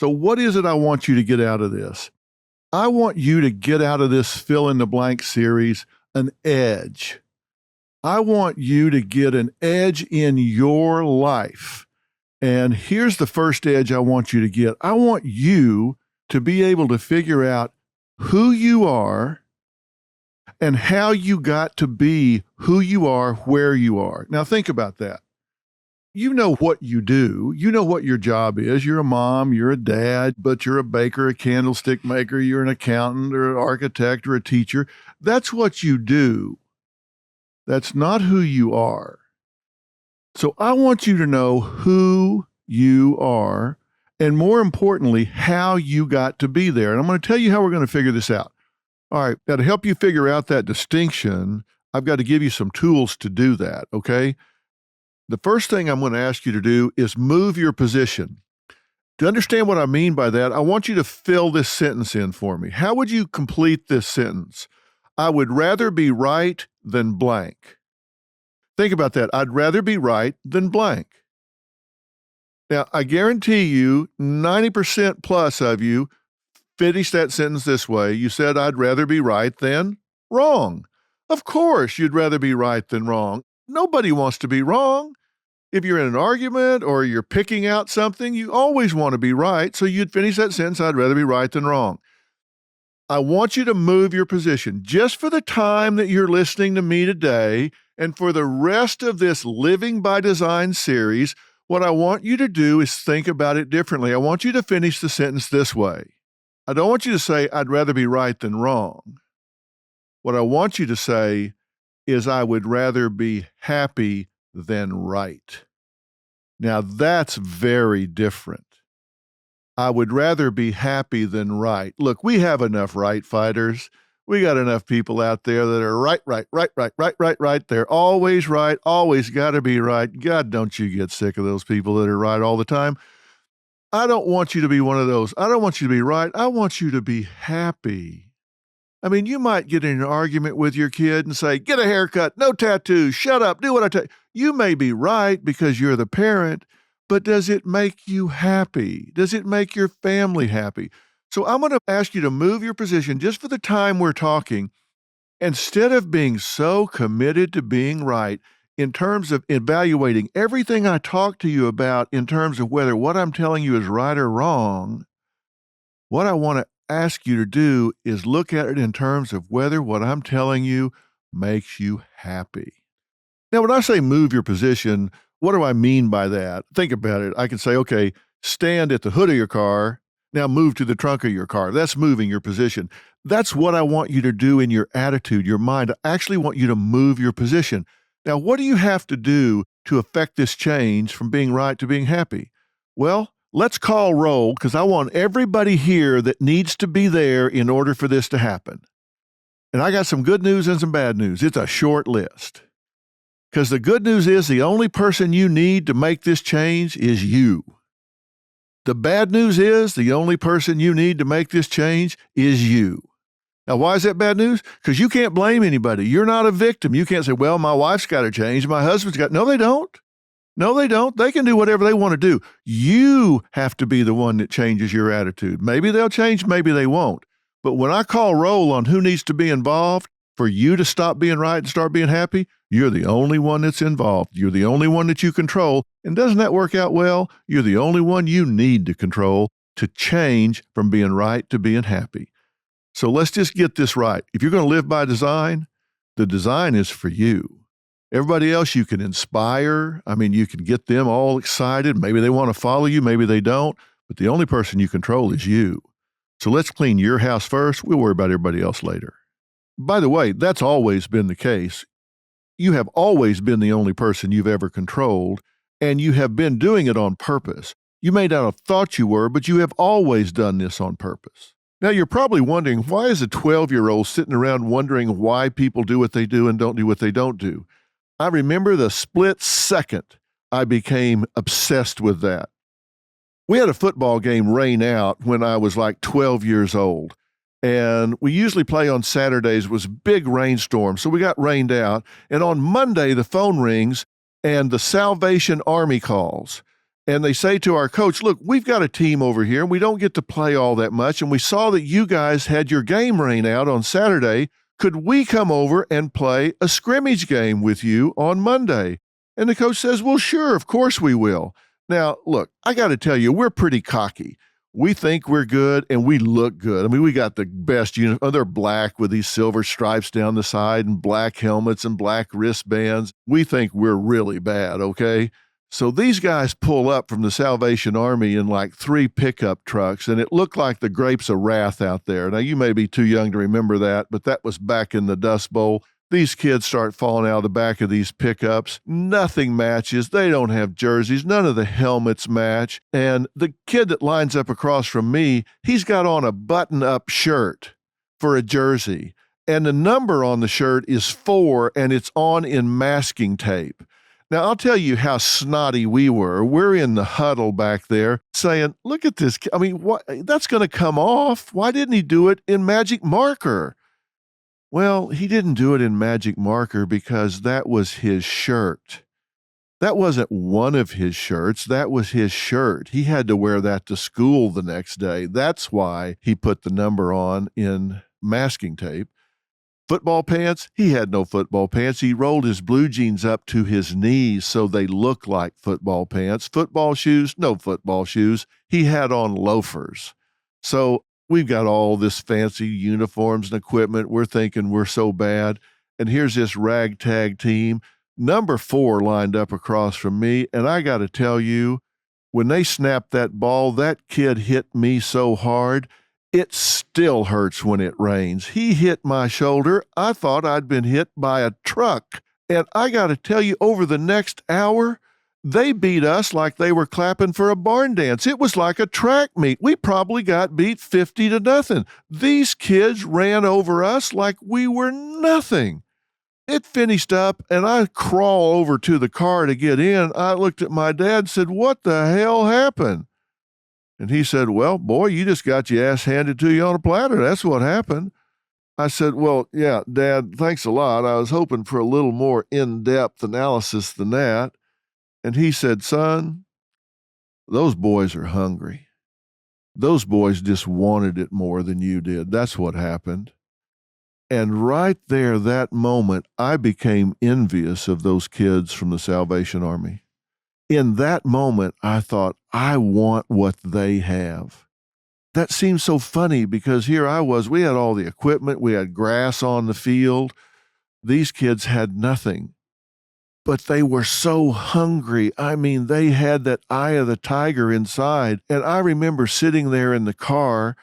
So what is it I want you to get out of this? I want you to get out of this fill in the blank series an edge. I want you to get an edge in your life. And here's the first edge I want you to get. I want you to be able to figure out who you are and how you got to be who you are, where you are. Now think about that. You know what you do. You know what your job is. You're a mom, you're a dad, but you're a baker, a candlestick maker, you're an accountant or an architect or a teacher. That's what you do. That's not who you are. So I want you to know who you are, and more importantly, how you got to be there. And I'm going to tell you how we're going to figure this out. All right, now to help you figure out that distinction, I've got to give you some tools to do that, okay? The first thing I'm going to ask you to do is move your position. To understand what I mean by that, I want you to fill this sentence in for me. How would you complete this sentence? I would rather be right than blank. Think about that. I'd rather be right than blank. Now, I guarantee you 90% plus of you finish that sentence this way. You said, I'd rather be right than wrong. Of course, you'd rather be right than wrong. Nobody wants to be wrong. If you're in an argument or you're picking out something, you always want to be right. So you'd finish that sentence, I'd rather be right than wrong. I want you to move your position just for the time that you're listening to me today and for the rest of this Living by Design series. What I want you to do is think about it differently. I want you to finish the sentence this way. I don't want you to say, I'd rather be right than wrong. What I want you to say is, I would rather be happy than right. Now, that's very different. I would rather be happy than right. Look, we have enough right fighters. We got enough people out there that are right. They're always right, always got to be right. God, don't you get sick of those people that are right all the time. I don't want you to be one of those. I don't want you to be right. I want you to be happy. I mean, you might get in an argument with your kid and say, get a haircut, no tattoos, shut up, do what I tell you. You may be right because you're the parent, but does it make you happy? Does it make your family happy? So I'm going to ask you to move your position just for the time we're talking. Instead of being so committed to being right in terms of evaluating everything I talk to you about in terms of whether what I'm telling you is right or wrong, what I want to ask you to do is look at it in terms of whether what I'm telling you makes you happy. Now, when I say move your position, what do I mean by that? Think about it. I can say, okay, stand at the hood of your car. Now move to the trunk of your car. That's moving your position. That's what I want you to do in your attitude, your mind. I actually want you to move your position. Now, what do you have to do to affect this change from being right to being happy? Well, let's call roll, because I want everybody here that needs to be there in order for this to happen. And I got some good news and some bad news. It's a short list. Because the good news is the only person you need to make this change is you. The bad news is the only person you need to make this change is you. Now, why is that bad news? Because you can't blame anybody. You're not a victim. You can't say, well, my wife's got to change. My husband's got... No, they don't. No, they don't. They can do whatever they want to do. You have to be the one that changes your attitude. Maybe they'll change, maybe they won't. But when I call roll on who needs to be involved for you to stop being right and start being happy, you're the only one that's involved. You're the only one that you control. And doesn't that work out well? You're the only one you need to control to change from being right to being happy. So let's just get this right. If you're going to live by design, the design is for you. Everybody else you can inspire. I mean, you can get them all excited. Maybe they want to follow you, maybe they don't. But the only person you control is you. So let's clean your house first. We'll worry about everybody else later. By the way, that's always been the case. You have always been the only person you've ever controlled, and you have been doing it on purpose. You may not have thought you were, but you have always done this on purpose. Now, you're probably wondering, why is a 12-year-old sitting around wondering why people do what they do and don't do what they don't do? I remember the split second I became obsessed with that. We had a football game rain out when I was like 12 years old. And we usually play on Saturdays. It was a big rainstorm, so we got rained out. And on Monday, the phone rings and the Salvation Army calls. And they say to our coach, look, we've got a team over here and we don't get to play all that much. And we saw that you guys had your game rain out on Saturday. Could we come over and play a scrimmage game with you on Monday? And the coach says, well, sure, of course we will. Now, look, I got to tell you, we're pretty cocky. We think we're good and we look good. I mean, we got the best uniform. They're black with these silver stripes down the side and black helmets and black wristbands. We think we're really bad, okay? So these guys pull up from the Salvation Army in like 3 pickup trucks, and it looked like the grapes of wrath out there. Now, you may be too young to remember that, but that was back in the Dust Bowl. These kids start falling out of the back of these pickups. Nothing matches. They don't have jerseys. None of the helmets match. And the kid that lines up across from me, he's got on a button-up shirt for a jersey. And the number on the shirt is 4, and it's on in masking tape. Now, I'll tell you how snotty we were. We're in the huddle back there saying, look at this. I mean, what, that's going to come off. Why didn't he do it in magic marker? Well, he didn't do it in magic marker because that was his shirt. That wasn't one of his shirts. That was his shirt. He had to wear that to school the next day. That's why he put the number on in masking tape. Football pants? He had no football pants. He rolled his blue jeans up to his knees so they look like football pants. Football shoes? No football shoes. He had on loafers. So we've got all this fancy uniforms and equipment. We're thinking we're so bad. And here's this ragtag team. Number 4 lined up across from me. And I got to tell you, when they snapped that ball, that kid hit me so hard, it still hurts when it rains. He hit my shoulder. I thought I'd been hit by a truck. And I got to tell you, over the next hour, they beat us like they were clapping for a barn dance. It was like a track meet. We probably got beat 50-0. These kids ran over us like we were nothing. It finished up, and I crawl over to the car to get in. I looked at my dad and said, what the hell happened? And he said, well, boy, you just got your ass handed to you on a platter. That's what happened. I said, well, yeah, Dad, thanks a lot. I was hoping for a little more in-depth analysis than that. And he said, son, those boys are hungry. Those boys just wanted it more than you did. That's what happened. And right there, that moment, I became envious of those kids from the Salvation Army. In that moment, I thought, I want what they have. That seems so funny because here I was, we had all the equipment, we had grass on the field. These kids had nothing. But they were so hungry. I mean, they had that eye of the tiger inside. And I remember sitting there in the car,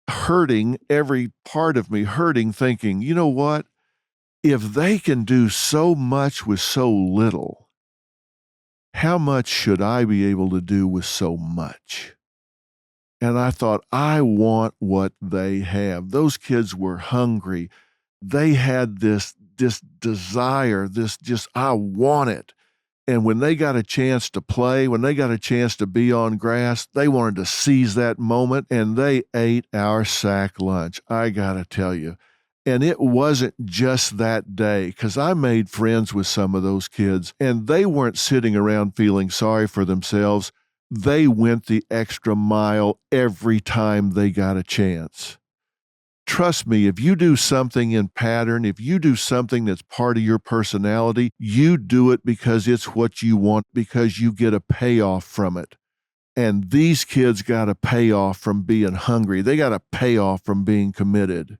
hurting, every part of me hurting, thinking, you know what? If they can do so much with so little, how much should I be able to do with so much? And I thought, I want what they have. Those kids were hungry. They had this desire, I want it. And when they got a chance to play, when they got a chance to be on grass, they wanted to seize that moment, and they ate our sack lunch. I got to tell you. And it wasn't just that day, because I made friends with some of those kids, and they weren't sitting around feeling sorry for themselves. They went the extra mile every time they got a chance. Trust me, if you do something in pattern, if you do something that's part of your personality, you do it because it's what you want, because you get a payoff from it. And these kids got a payoff from being hungry. They got a payoff from being committed.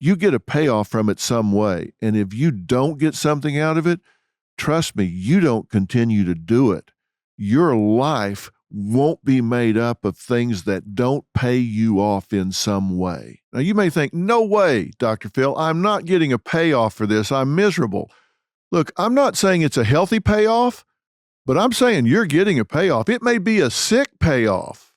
You get a payoff from it some way. And if you don't get something out of it, trust me, you don't continue to do it. Your life won't be made up of things that don't pay you off in some way. Now, you may think, no way, Dr. Phil, I'm not getting a payoff for this. I'm miserable. Look, I'm not saying it's a healthy payoff, but I'm saying you're getting a payoff. It may be a sick payoff.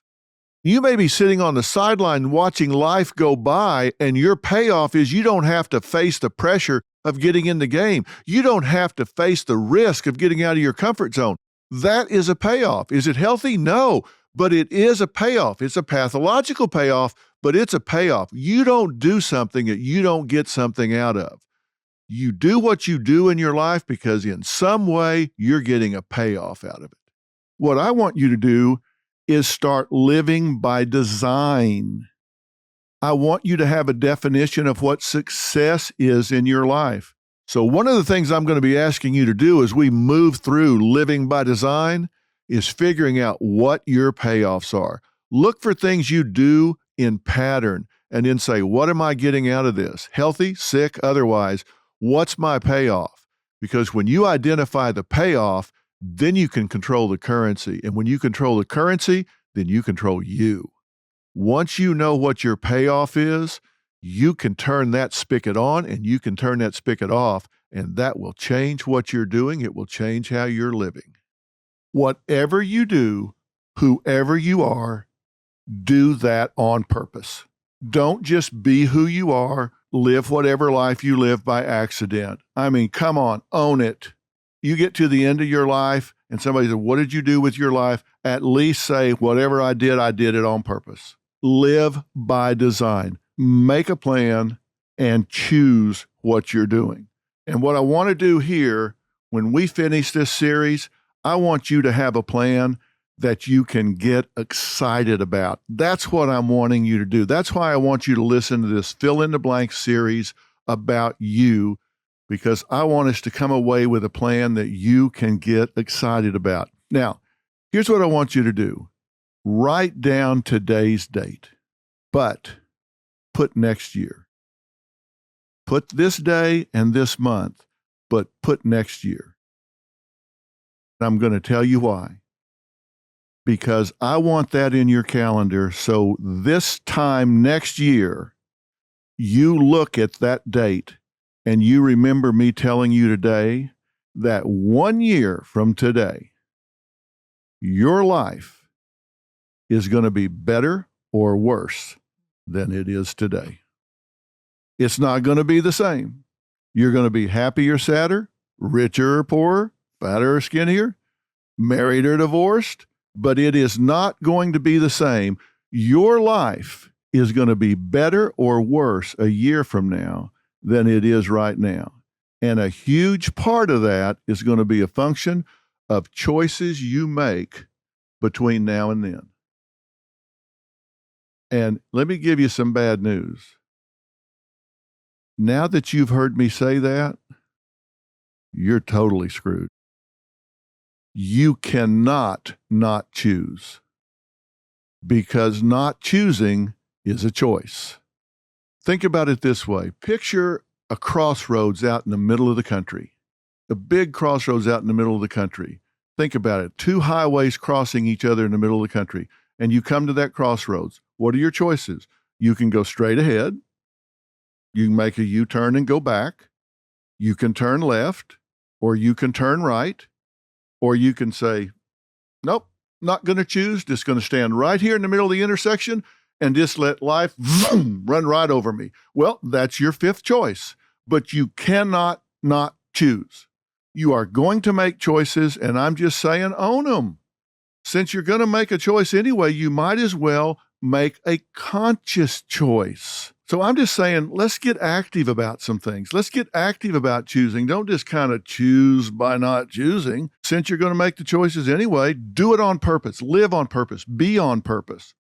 You may be sitting on the sideline watching life go by, and your payoff is you don't have to face the pressure of getting in the game. You don't have to face the risk of getting out of your comfort zone. That is a payoff. Is it healthy? No, but it is a payoff. It's a pathological payoff, but it's a payoff. You don't do something that you don't get something out of. You do what you do in your life because in some way you're getting a payoff out of it. What I want you to do is start living by design. I want you to have a definition of what success is in your life. So one of the things I'm going to be asking you to do as we move through living by design is figuring out what your payoffs are. Look for things you do in pattern and then say, what am I getting out of this? Healthy, sick, otherwise, what's my payoff? Because when you identify the payoff, then you can control the currency. And when you control the currency, then you control you. Once you know what your payoff is, you can turn that spigot on and you can turn that spigot off, and that will change what you're doing. It will change how you're living. Whatever you do, whoever you are, do that on purpose. Don't just be who you are, live whatever life you live by accident. I mean, come on, own it. You get to the end of your life and somebody says, what did you do with your life? At least say, whatever I did it on purpose. Live by design. Make a plan and choose what you're doing. And what I want to do here, when we finish this series, I want you to have a plan that you can get excited about. That's what I'm wanting you to do. That's why I want you to listen to this fill in the blank series about you, because I want us to come away with a plan that you can get excited about. Now, here's what I want you to do. Write down today's date, but put next year. Put this day and this month, but put next year. I'm going to tell you why. Because I want that in your calendar so this time next year, you look at that date and you remember me telling you today that 1 year from today, your life is going to be better or worse than it is today. It's not going to be the same. You're going to be happier, sadder, richer or poorer, fatter or skinnier, married or divorced, but it is not going to be the same. Your life is going to be better or worse a year from now than it is right now. And a huge part of that is going to be a function of choices you make between now and then. And let me give you some bad news. Now that you've heard me say that, you're totally screwed. You cannot not choose, because not choosing is a choice. Think about it this way. Picture a crossroads out in the middle of the country, a big crossroads out in the middle of the country. Think about it. 2 highways crossing each other in the middle of the country, and you come to that crossroads. What are your choices? You can go straight ahead. You can make a U-turn and go back. You can turn left, or you can turn right. Or you can say, nope, not going to choose, just going to stand right here in the middle of the intersection and just let life run right over me. Well, that's your 5th choice, but you cannot not choose. You are going to make choices, and I'm just saying, own them. Since you're going to make a choice anyway, you might as well make a conscious choice. So I'm just saying, let's get active about some things. Let's get active about choosing. Don't just kind of choose by not choosing. Since you're going to make the choices anyway, do it on purpose. Live on purpose. Be on purpose.